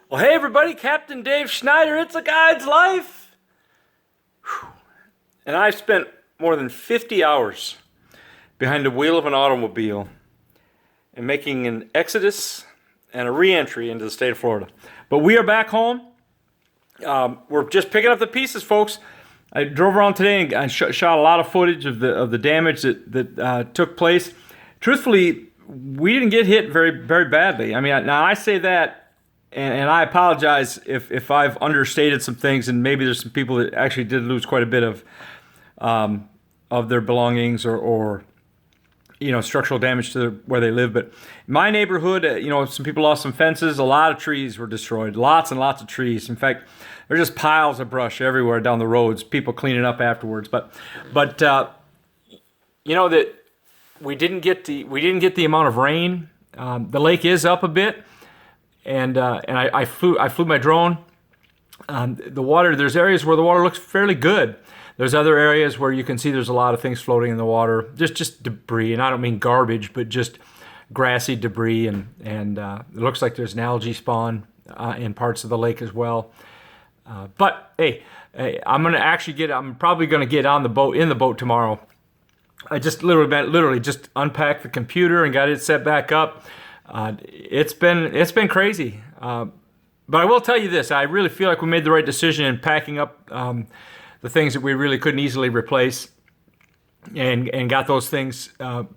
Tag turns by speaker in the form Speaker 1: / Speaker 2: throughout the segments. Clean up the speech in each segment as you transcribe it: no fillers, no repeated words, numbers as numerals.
Speaker 1: Well, hey everybody, Captain Dave Schneider, it's a guide's life. Whew. And I've spent more than 50 hours behind the wheel of an automobile and making an exodus and a re-entry into the state of Florida. But we are back home. We're just picking up the pieces, folks. I drove around today and I shot a lot of footage of the damage that took place. Truthfully, we didn't get hit very badly. I mean, now I say that, and I apologize if I've understated some things, and maybe there's some people that actually did lose quite a bit of their belongings or structural damage to where they live. But my neighborhood, some people lost some fences. A lot of trees were destroyed. Lots and lots of trees. In fact, there's just piles of brush everywhere down the roads. People cleaning up afterwards. But that we didn't get the amount of rain. The lake is up a bit. And I flew my drone. The water, there's areas where the water looks fairly good. There's other areas where you can see there's a lot of things floating in the water, just debris, and I don't mean garbage, but just grassy debris, and it looks like there's an algae spawn in parts of the lake as well. But hey, I'm probably gonna get in the boat tomorrow. I just literally just unpacked the computer and got it set back up. It's been crazy, but I will tell you this: I really feel like we made the right decision in packing up the things that we really couldn't easily replace, and got those things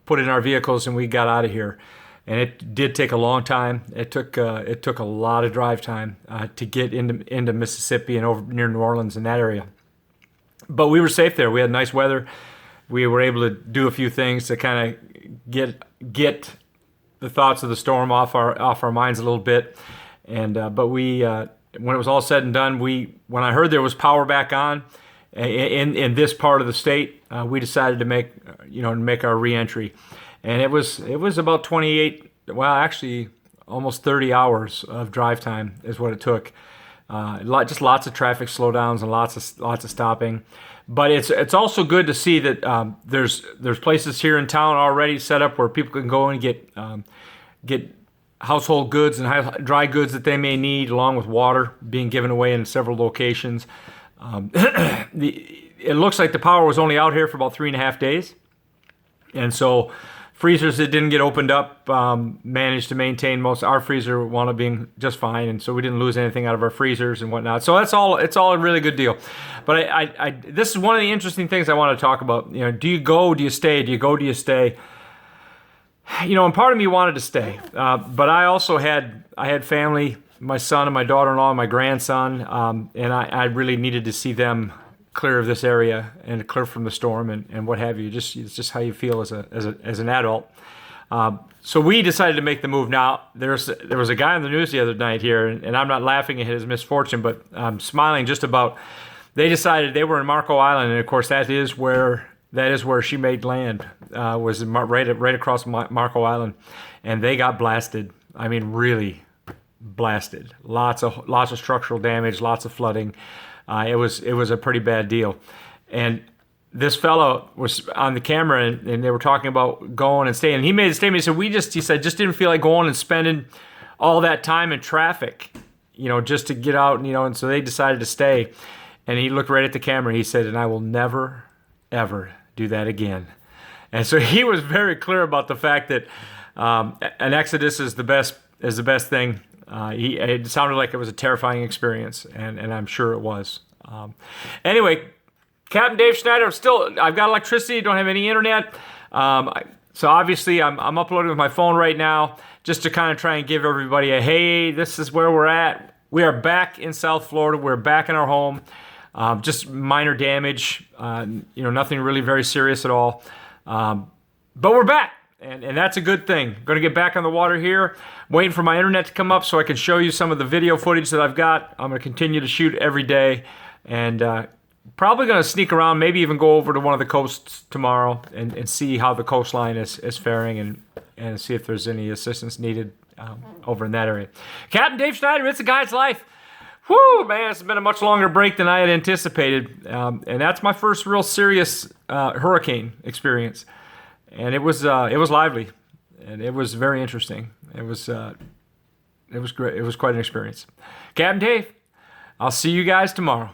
Speaker 1: put in our vehicles, and we got out of here. And it did take a long time. It took a lot of drive time to get into Mississippi and over near New Orleans in that area. But we were safe there. We had nice weather. We were able to do a few things to kind of get the thoughts of the storm off our minds a little bit, but we when it was all said and done, when I heard there was power back on in this part of the state, we decided to make our re-entry, and it was about 28, well actually almost 30 hours of drive time is what it took. Just lots of traffic slowdowns and lots of stopping. But it's also good to see that there's places here in town already set up where people can go and get household goods and dry goods that they may need, along with water being given away in several locations. It looks like the power was only out here for about 3.5 days, and so freezers that didn't get opened up managed to maintain most. Our freezer wound up being just fine, and so we didn't lose anything out of our freezers and whatnot. So it's all a really good deal. But this is one of the interesting things I want to talk about. Do you go? Do you stay? Do you go? Do you stay? And part of me wanted to stay, but I also had family, my son and my daughter-in-law, and my grandson, and I really needed to see them clear of this area and clear from the storm and what have you. It's just how you feel as an adult. So we decided to make the move. Now there was a guy on the news the other night here, and I'm not laughing at his misfortune, but I'm smiling just about. They decided they were in Marco Island, and of course that is where she made land. Was right across Marco Island, and they got blasted. I mean, really blasted. Lots of structural damage, lots of flooding. It was a pretty bad deal. And this fellow was on the camera, and they were talking about going and staying. And he made a statement. He said just didn't feel like going and spending all that time in traffic, just to get out, and so they decided to stay. And he looked right at the camera and he said, "And I will never, ever do that again." And so he was very clear about the fact that an exodus is the best thing. It sounded like it was a terrifying experience, and I'm sure it was. Anyway, Captain Dave Schneider. I've got electricity. Don't have any internet. So obviously I'm uploading with my phone right now, just to kind of try and give everybody a hey, this is where we're at. We are back in South Florida. We're back in our home. Just minor damage. Nothing really very serious at all. But we're back. And that's a good thing. Going to get back on the water here. Waiting for my internet to come up so I can show you some of the video footage that I've got. I'm going to continue to shoot every day, and probably going to sneak around, maybe even go over to one of the coasts tomorrow and see how the coastline is faring, and see if there's any assistance needed over in that area. Captain Dave Schneider, it's a guy's life. Whew, man, it's been a much longer break than I had anticipated, and that's my first real serious hurricane experience. And it was lively, and it was very interesting. It was It was great. It was quite an experience. Captain Dave, I'll see you guys tomorrow.